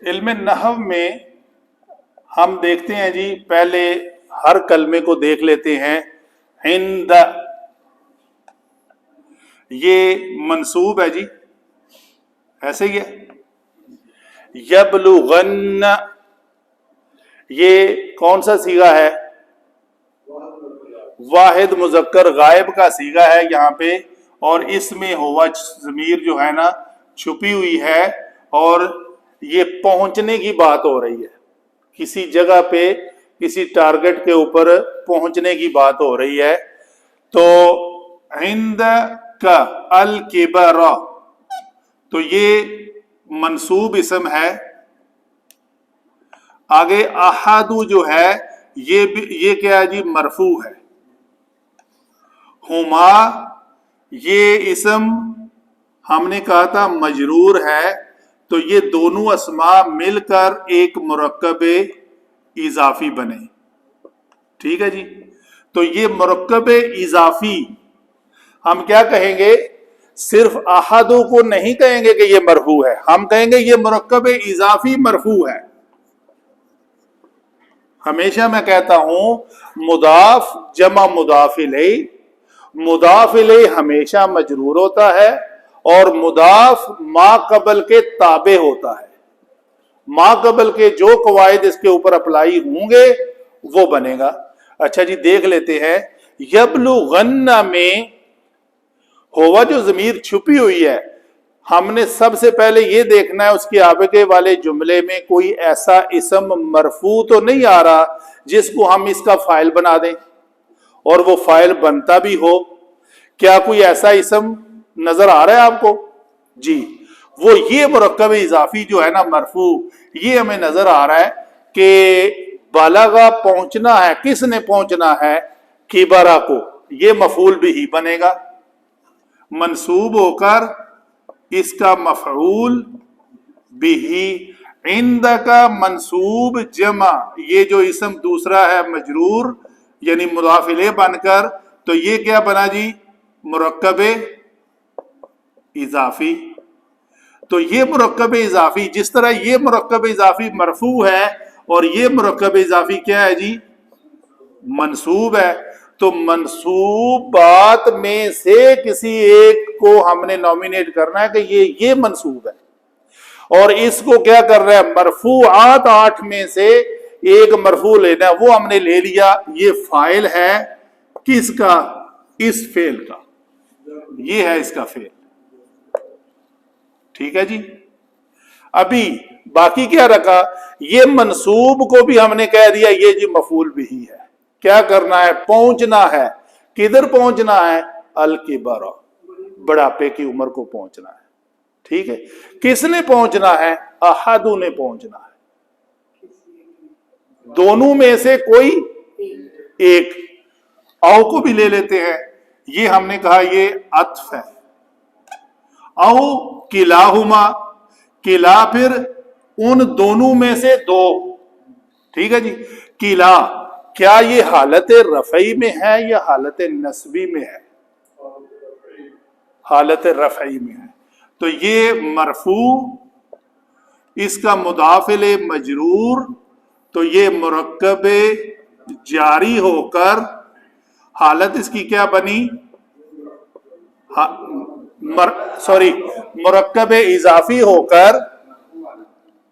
علم نحو میں ہم دیکھتے ہیں جی، پہلے ہر کلمے کو دیکھ لیتے ہیں. عند یہ منصوب ہے جی، ایسے ہی ہے. یبلغن یہ کون سا صیغہ ہے؟ واحد مذکر غائب کا صیغہ ہے یہاں پہ، اور اس میں ہوا ضمیر جو ہے نا چھپی ہوئی ہے، اور یہ پہنچنے کی بات ہو رہی ہے. کسی جگہ پہ کسی ٹارگٹ کے اوپر پہنچنے کی بات ہو رہی ہے. تو عند کا الکبر، تو یہ منصوب اسم ہے. آگے احد جو ہے یہ کیا ہے جی؟ مرفوع ہے. ہما یہ اسم ہم نے کہا تھا مجرور ہے، تو یہ دونوں اسماء مل کر ایک مرکب اضافی بنے. ٹھیک ہے جی. تو یہ مرکب اضافی ہم کیا کہیں گے؟ صرف احدو کو نہیں کہیں گے کہ یہ مرفوع ہے، ہم کہیں گے یہ مرکب اضافی مرفوع ہے. ہمیشہ میں کہتا ہوں مضاف جمع مضاف الیہ، مضاف الیہ ہمیشہ مجرور ہوتا ہے، اور مضاف ما قبل کے تابع ہوتا ہے. ما قبل کے جو قواعد اس کے اوپر اپلائی ہوں گے وہ بنے گا. اچھا جی، دیکھ لیتے ہیں. یبلغن میں ہوا جو ضمیر چھپی ہوئی ہے، ہم نے سب سے پہلے یہ دیکھنا ہے اس کے آگے والے جملے میں کوئی ایسا اسم مرفوع تو نہیں آ رہا جس کو ہم اس کا فاعل بنا دیں، اور وہ فاعل بنتا بھی ہو. کیا کوئی ایسا اسم نظر آ رہا ہے آپ کو؟ جی، وہ یہ مرکب اضافی جو ہے نا مرفوع، یہ ہمیں نظر آ رہا ہے کہ بالغا پہنچنا ہے. کس نے پہنچنا ہے؟ کبرا کو. یہ مفعول بھی بنے گا، منصوب ہو کر اس کا مفعول بھی. عند کا منصوب جمع، یہ جو اسم دوسرا ہے مجرور یعنی مضاف الیہ بن کر، تو یہ کیا بنا جی؟ مرکب اضافی. تو یہ مرکب اضافی، جس طرح یہ مرکب اضافی مرفوع ہے اور یہ مرکب اضافی کیا ہے جی؟ منصوب ہے. تو منصوبات میں سے کسی ایک کو ہم نے نومینیٹ کرنا ہے کہ یہ منصوب ہے، اور اس کو کیا کر رہا ہے؟ مرفوعات 8 میں سے ایک مرفوع لینا ہے. وہ ہم نے لے لیا. یہ فاعل ہے کس کا؟ اس فعل کا. یہ ہے اس کا فعل. ٹھیک ہے جی. ابھی باقی کیا رکھا؟ یہ منصوب کو بھی ہم نے کہہ دیا یہ جی مفعول بھی ہے. کیا کرنا ہے؟ پہنچنا ہے. کدھر پہنچنا ہے؟ الکبر، بڑھاپے کی عمر کو پہنچنا ہے. ٹھیک ہے. کس نے پہنچنا ہے؟ احدو نے پہنچنا ہے. دونوں میں سے کوئی ایک. او کو بھی لے لیتے ہیں. یہ ہم نے کہا یہ عطف ہے. او کلاہما، کلا پھر ان دونوں میں سے دو. ٹھیک ہے جی. کلا کیا یہ حالت رفعی میں ہے یا حالت نصبی میں ہے؟ حالت رفعی میں ہے. تو یہ مرفوع، اس کا مضاف الیہ مجرور، تو یہ مرکب جاری ہو کر حالت اس کی کیا بنی؟ مرکب اضافی ہو کر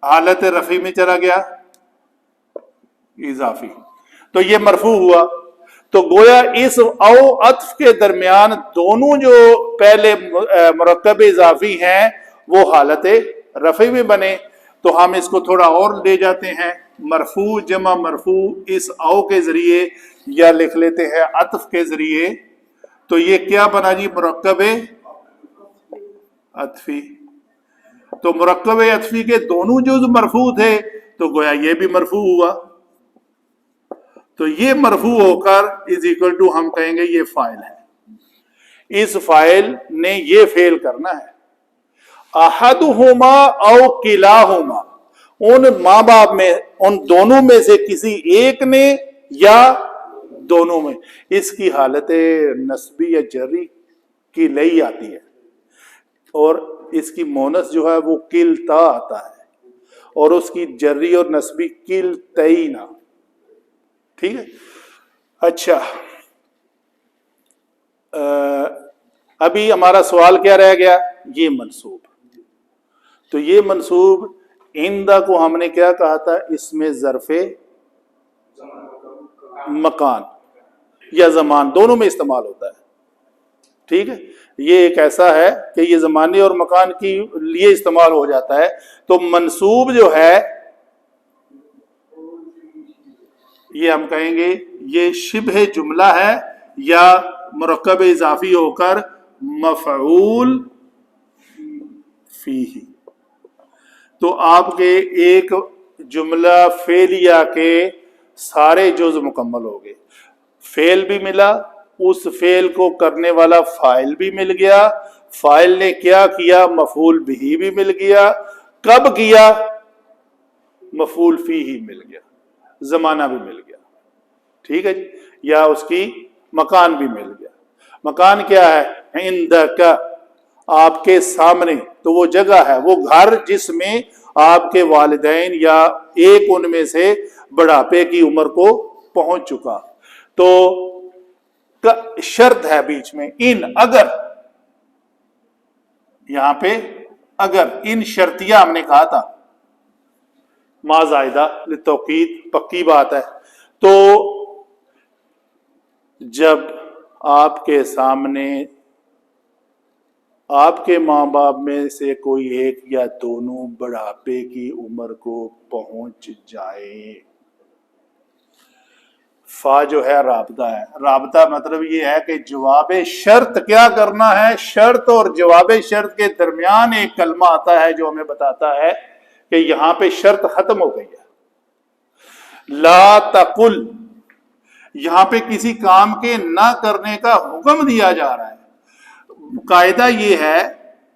حالت رفعی میں چلا گیا، اضافی. تو یہ مرفوع ہوا. تو گویا اس او عطف کے درمیان دونوں جو پہلے مرکب اضافی ہیں وہ حالت رفعی میں بنے. تو ہم اس کو تھوڑا اور لے جاتے ہیں. مرفوع جمع مرفوع اس او کے ذریعے، یا لکھ لیتے ہیں عطف کے ذریعے. تو یہ کیا بنا جی؟ مرکب عطفی. تو مرکب عطفی کے دونوں جز مرفوع تھے، تو گویا یہ بھی مرفوع ہوا. تو یہ مرفوع ہو کر از اکول ٹو ہم کہیں گے یہ فاعل ہے. اس فاعل نے یہ فعل کرنا ہے. احدہما او کلاہما، ان ماں باپ میں ان دونوں میں سے کسی ایک نے یا دونوں میں. اس کی حالت نسبی یا جری کی لئی آتی ہے، اور اس کی مونس جو ہے وہ کلتا آتا ہے. اور اس کی جری اور نسبی کلتینا. ٹھیک ہے. اچھا ابھی ہمارا سوال کیا رہ گیا؟ یہ منصوب. تو یہ منصوب عندہ کو ہم نے کیا کہا تھا؟ اس میں ظرف مکان یا زمان دونوں میں استعمال ہوتا ہے. ٹھیک ہے. یہ ایک ایسا ہے کہ یہ زمانے اور مکان کی لیے استعمال ہو جاتا ہے. تو منصوب جو ہے یہ ہم کہیں گے یہ شبہ جملہ ہے یا مرکب اضافی ہو کر مفعول فیہ. تو آپ کے ایک جملہ فعلیہ کے سارے جز مکمل ہو گئے. فعل بھی ملا، اس فعل کو کرنے والا فاعل بھی مل گیا، فاعل نے کیا کیا مفعول بھی مل گیا، کب کیا مفعول فیہ مل گیا، زمانہ بھی مل گیا. ٹھیک ہے جی. یا اس کی مکان بھی مل گیا. مکان کیا ہے؟ عندک، آپ کے سامنے. تو وہ جگہ ہے، وہ گھر جس میں آپ کے والدین یا ایک ان میں سے بڑھاپے کی عمر کو پہنچ چکا. تو شرط ہے بیچ میں ان، اگر، یہاں پہ اگر ان شرطیہ ہم نے کہا تھا ما زائدہ للتوکید، پکی بات ہے. تو جب آپ کے سامنے آپ کے ماں باپ میں سے کوئی ایک یا دونوں بڑھاپے کی عمر کو پہنچ جائے. فا جو ہے رابطہ ہے. رابطہ مطلب یہ ہے کہ جواب شرط کیا کرنا ہے. شرط اور جواب شرط کے درمیان ایک کلمہ آتا ہے جو ہمیں بتاتا ہے کہ یہاں پہ شرط ختم ہو گئی ہے. لا تقل، یہاں پہ کسی کام کے نہ کرنے کا حکم دیا جا رہا ہے. قاعدہ یہ ہے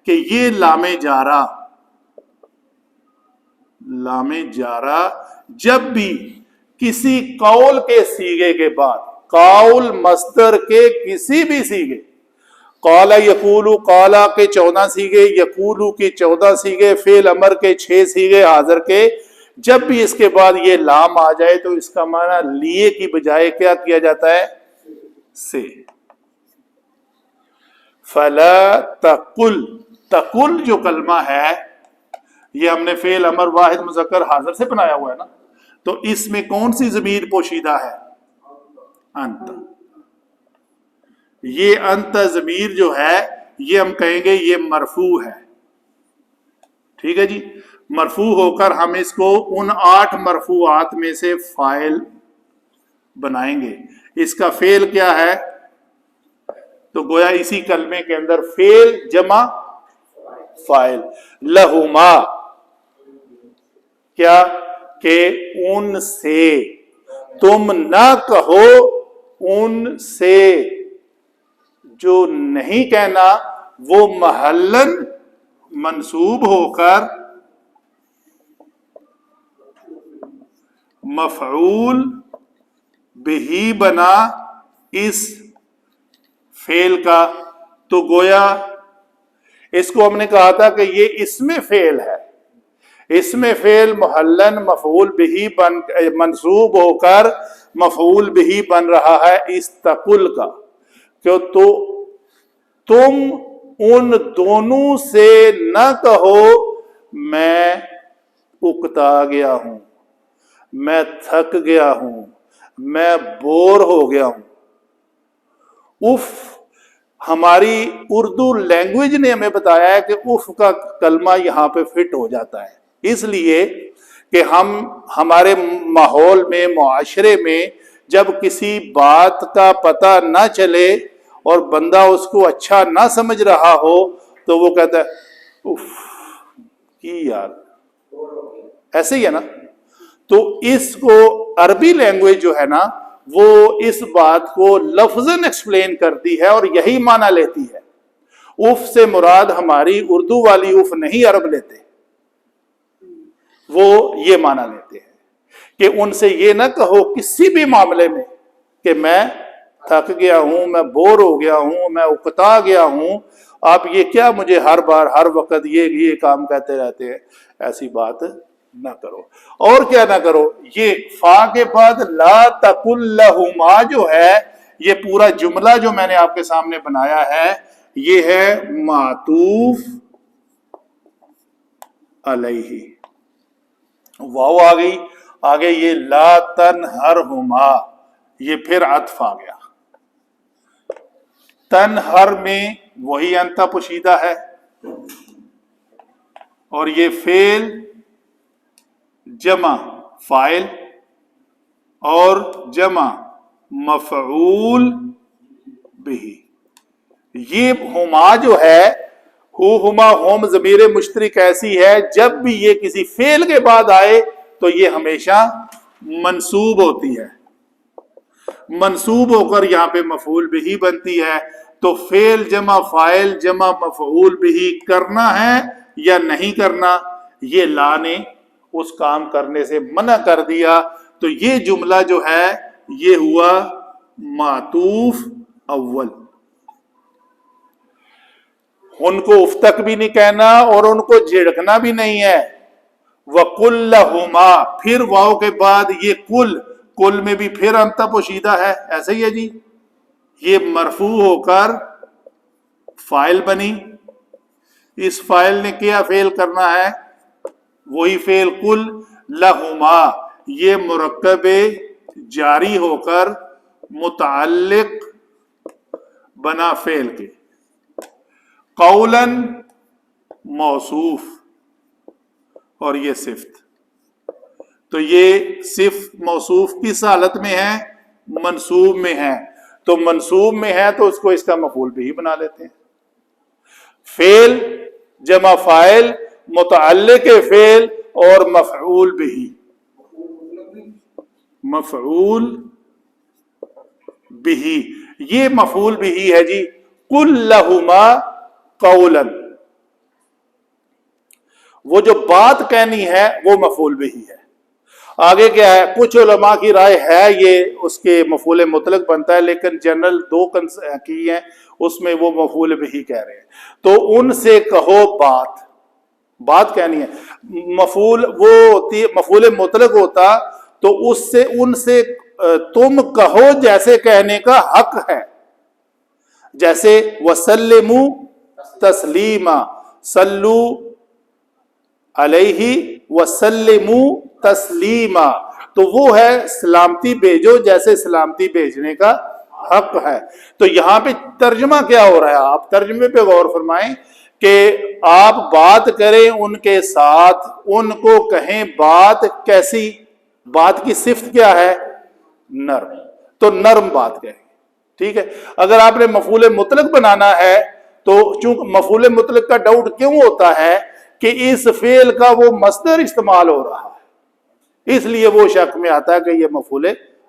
کہ یہ لام جارہ جب بھی کسی قول کے صیغے کے بعد، قول مصدر کے کسی بھی صیغے، قال یقول، قال کے 14 صیغے، یقول کی 14 صیغے، فعل امر کے 6 صیغے، حاضر کے، جب بھی اس کے بعد یہ لام آ جائے تو اس کا معنی لیے کی بجائے کیا کیا جاتا ہے؟ سے. فلا تقل، تقل جو کلمہ ہے یہ ہم نے فعل امر واحد مذکر حاضر سے بنایا ہوا ہے نا. تو اس میں کون سی ضمیر پوشیدہ ہے؟ انت. یہ انت ضمیر جو ہے یہ ہم کہیں گے یہ مرفوع ہے. ٹھیک ہے جی. مرفوع ہو کر ہم اس کو ان 8 مرفوعات میں سے فاعل بنائیں گے. اس کا فعل کیا ہے؟ تو گویا اسی کلمے کے اندر فعل جمع فاعل. لہما، کیا کہ ان سے، تم نہ کہو ان سے، جو نہیں کہنا وہ محلن منصوب ہو کر مفعول بہی بنا اس فعل کا. تو گویا اس کو ہم نے کہا تھا کہ یہ اسم فعل ہے. اسم فعل محلن مفعول بہی بن منصوب ہو کر مفعول بہی بن رہا ہے استقل کا. کیوں؟ تو تم ان دونوں سے نہ کہو میں اکتا گیا ہوں، میں تھک گیا ہوں، میں بور ہو گیا ہوں. اف، ہماری اردو لینگویج نے ہمیں بتایا ہے کہ اف کا کلمہ یہاں پہ فٹ ہو جاتا ہے، اس لیے کہ ہم ہمارے ماحول میں، معاشرے میں جب کسی بات کا پتہ نہ چلے اور بندہ اس کو اچھا نہ سمجھ رہا ہو تو وہ کہتا ہے اف کی یار، ایسے ہی ہے نا. تو اس کو عربی لینگویج جو ہے نا وہ اس بات کو لفظاً ایکسپلین کرتی ہے اور یہی معنی لیتی ہے. اف سے مراد ہماری اردو والی اف نہیں عرب لیتے، وہ یہ معنی لیتے ہیں کہ ان سے یہ نہ کہو کسی بھی معاملے میں کہ میں تھک گیا ہوں، میں بور ہو گیا ہوں، میں اکتا گیا ہوں، آپ یہ کیا مجھے ہر بار ہر وقت یہ کام کہتے رہتے ہیں. ایسی بات نہ کرو. اور کیا نہ کرو؟ یہ فا کے بعد لا تقل لہما جو ہے، یہ پورا جملہ جو میں نے آپ کے سامنے بنایا ہے یہ ہے معطوف علیہ. واو آ گئی، آگے یہ لا تنہرہما، یہ پھر عطف آ گیا. تنہر میں وہی انتا پوشیدہ ہے، اور یہ فعل جمع فاعل اور جمع مفعول بھی. یہ ہما جو ہے، ہما ہوم ضمیر مشترک ایسی ہے جب بھی یہ کسی فعل کے بعد آئے تو یہ ہمیشہ منصوب ہوتی ہے، منصوب ہو کر یہاں پہ مفعول بھی بنتی ہے. تو فعل جمع فاعل جمع مفعول بھی کرنا ہے یا نہیں کرنا، یہ لا نے اس کام کرنے سے منع کر دیا. تو یہ جملہ جو ہے یہ ہوا معطوف اول. ان کو اف تک بھی نہیں کہنا اور ان کو جھڑکنا بھی نہیں ہے. وَقُلْ لَهُمَا، پھر واو کے بعد یہ کل میں بھی پھر انتا پوشیدہ ہے، ایسا ہی ہے جی. یہ مرفوع ہو کر فاعل بنی، اس فاعل نے کیا فعل کرنا ہے، وہی فعل قل لہما، یہ مرکب جاری ہو کر متعلق بنا فعل کے. قولاً موصوف، اور یہ صفت. تو یہ صفت موصوف کس حالت میں ہے؟ منصوب میں ہے. تو منصوب میں ہے تو اس کو اس کا مفعول بھی بنا لیتے ہیں. فعل جمع فاعل متعلق فعل اور مفعول بھی، مفعول بھی، یہ مفعول بھی ہے جی. قل لہما قولا، وہ جو بات کہنی ہے وہ مفعول بھی ہے. آگے کیا ہے؟ کچھ علماء کی رائے ہے یہ اس کے مفعول مطلق بنتا ہے، لیکن جنرل دو کی ہیں، اس میں وہ مفعول بھی کہہ رہے ہیں. تو ان سے کہو بات کہنی ہے. مفعول وہ ہوتی ہے، مفعول مطلق ہوتا تو اس سے ان سے تم کہو جیسے کہنے کا حق ہے. جیسے وسلموا تسلیما، صلو علیہ وسلموا تسلیما، تو وہ ہے سلامتی بھیجو جیسے سلامتی بھیجنے کا حق ہے. تو یہاں پہ ترجمہ کیا ہو رہا ہے؟ آپ ترجمے پہ غور فرمائیں کہ آپ بات کریں ان کے ساتھ، ان کو کہیں بات کیسی، بات کی صفت کیا ہے؟ نرم. تو نرم بات کہیں، ٹھیک ہے. اگر آپ نے مفعول مطلق بنانا ہے تو چونکہ مفعول مطلق کا ڈاؤٹ کیوں ہوتا ہے کہ اس فعل کا وہ مصدر استعمال ہو رہا ہے، اس لیے وہ شک میں آتا ہے کہ یہ مفعول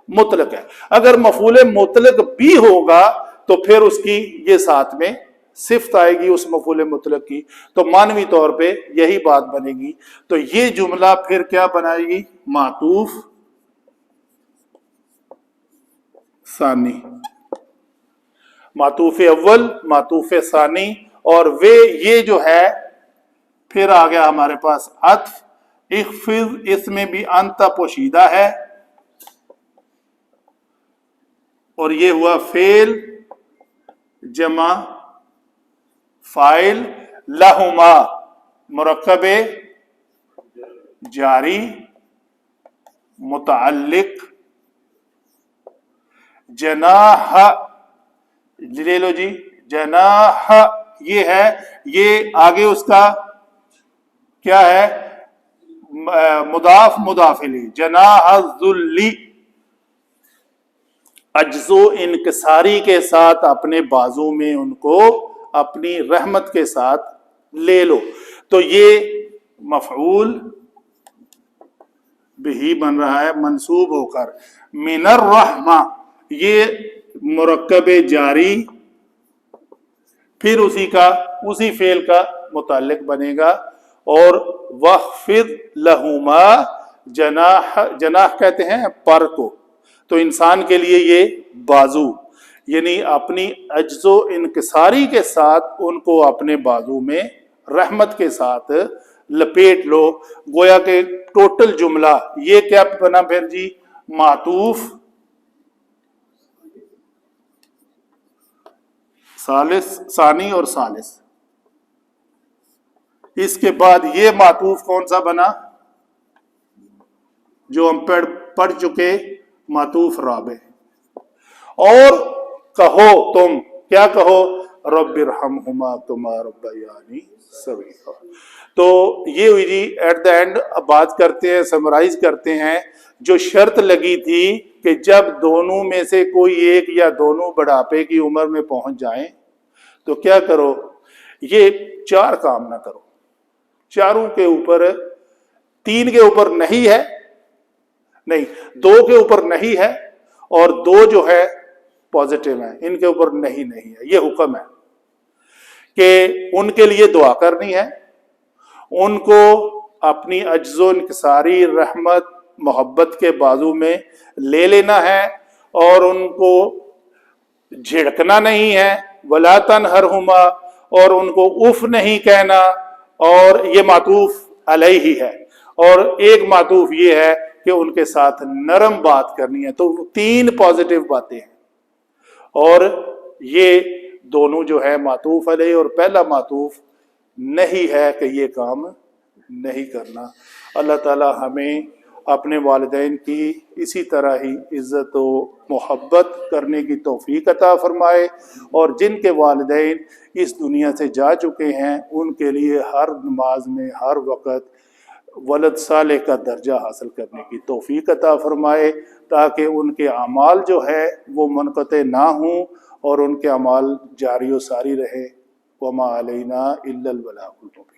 مطلق ہے. اگر مفعول مطلق بھی ہوگا تو پھر اس کی یہ ساتھ میں صفت آئے گی اس مفعول مطلق کی، تو معنوی طور پہ یہی بات بنے گی. تو یہ جملہ پھر کیا بنائے گی؟ معطوف ثانی، معطوف اول معطوف ثانی. اور یہ جو ہے پھر آ گیا ہمارے پاس عطف. اخفض، اس میں بھی انتا پوشیدہ ہے، اور یہ ہوا فعل جمع فاعل. لہما مرکب جاری متعلق. جناح لے لو جی، جناح یہ ہے، یہ آگے اس کا کیا ہے؟ مضاف مضاف الیہ. جناح الذل، عجز و انکساری کے ساتھ اپنے بازو میں ان کو اپنی رحمت کے ساتھ لے لو. تو یہ مفعول بھی بن رہا ہے منصوب ہو کر. من الرحمہ، یہ مرکب جاری پھر اسی فعل کا متعلق بنے گا. اور وَخْفِضْ لَهُمَا جناح، جناح کہتے ہیں پر کو، تو انسان کے لیے یہ بازو، یعنی اپنی عجز و انکساری کے ساتھ ان کو اپنے بازو میں رحمت کے ساتھ لپیٹ لو، گویا کہ ٹوٹل جملہ یہ کیا بنا پھر جی؟ معطوف ثانی اور ثالث۔ اس کے بعد یہ معطوف کون سا بنا جو ہم پڑھ چکے؟ معطوف رابع۔ اور کہو تم، کیا کہو؟ رب ارحمہما کما ربیانی صغیرا۔ تو یہ ہوئی جی ایٹ دا اینڈ بات کرتے ہیں، سمرائز کرتے ہیں، جو شرط لگی تھی کہ جب دونوں میں سے کوئی ایک یا دونوں بڑھاپے کی عمر میں پہنچ جائیں تو کیا کرو؟ یہ 4 کام نہ کرو، چاروں کے اوپر، 3 کے اوپر نہیں ہے، نہیں 2 کے اوپر نہیں ہے، اور 2 جو ہے پازیٹیو ہیں، ان کے اوپر نہیں ہے۔ یہ حکم ہے کہ ان کے لیے دعا کرنی ہے، ان کو اپنی عجز و انکساری رحمت محبت کے بازو میں لے لینا ہے، اور ان کو جھڑکنا نہیں ہے، ولا تنہرہما، اور ان کو اف نہیں کہنا، اور یہ معطوف علیہ ہی ہے۔ اور ایک معطوف یہ ہے کہ ان کے ساتھ نرم بات کرنی ہے۔ تو 3 پازیٹیو باتیں ہیں، اور یہ دونوں جو ہے معطوف علیہ، اور پہلا معطوف نہیں ہے کہ یہ کام نہیں کرنا۔ اللہ تعالی ہمیں اپنے والدین کی اسی طرح ہی عزت و محبت کرنے کی توفیق عطا فرمائے، اور جن کے والدین اس دنیا سے جا چکے ہیں ان کے لیے ہر نماز میں ہر وقت ولد صالح کا درجہ حاصل کرنے کی توفیق عطا فرمائے، تاکہ ان کے اعمال جو ہے وہ منقطع نہ ہوں اور ان کے اعمال جاری و ساری رہے۔ وما علینا الا البلاغ المبین۔